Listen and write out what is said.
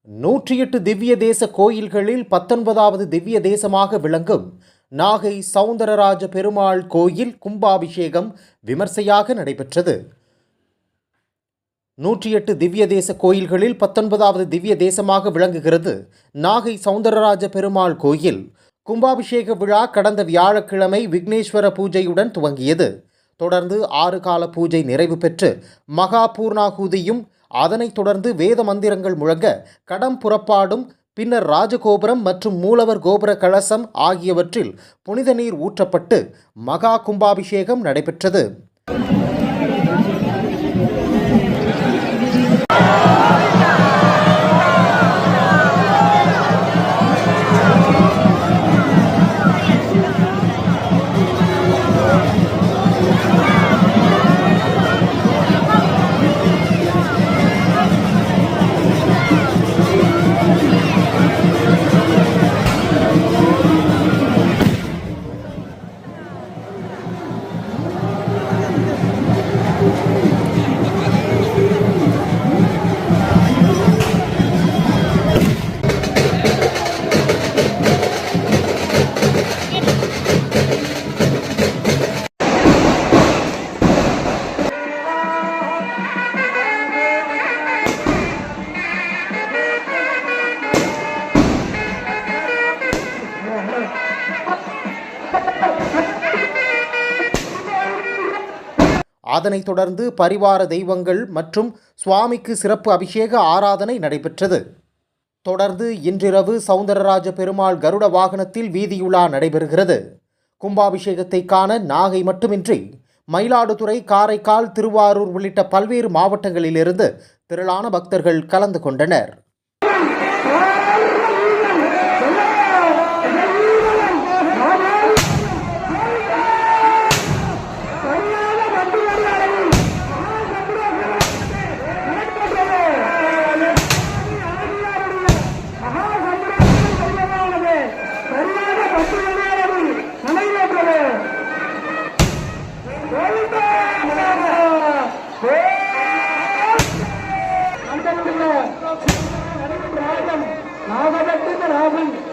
108 திவ்ய தேச கோயில்களில் 19வது திவ்ய தேசமாக விளங்கும் நாகை சவுந்தரராஜ பெருமாள் கோயில் கும்பாபிஷேகம் விமர்சையாக நடைபெற்றது. 108 திவ்ய தேச கோயில்களில் 19வது திவ்ய தேசமாக விளங்குகிறது நாகை சவுந்தரராஜ பெருமாள் கோயில். கும்பாபிஷேக விழா கடந்த வியாழக்கிழமை விக்னேஸ்வர பூஜையுடன் துவங்கியது. தொடர்ந்து 6 கால பூஜை நிறைவு பெற்று மகா பூர்ணாகுதியும், அதனைத் தொடர்ந்து வேத மந்திரங்கள் முழங்க கடம் புறப்பாடும், பின்னர் ராஜகோபுரம் மற்றும் மூலவர் கோபுர கலசம் ஆகியவற்றில் புனித நீர் ஊற்றப்பட்டு மகா கும்பாபிஷேகம் நடைபெற்றது. அதனைத் தொடர்ந்து பரிவார தெய்வங்கள் மற்றும் சுவாமிக்கு சிறப்பு அபிஷேக ஆராதனை நடைபெற்றது. தொடர்ந்து இன்றிரவு சவுந்தரராஜ பெருமாள் கருட வாகனத்தில் வீதியுலா நடைபெறுகிறது. கும்பாபிஷேகத்தை காண நாகை மட்டுமின்றி மயிலாடுதுறை, காரைக்கால், திருவாரூர் உள்ளிட்ட பல்வேறு மாவட்டங்களிலிருந்து திரளான பக்தர்கள் கலந்து கொண்டனர். ராஜன்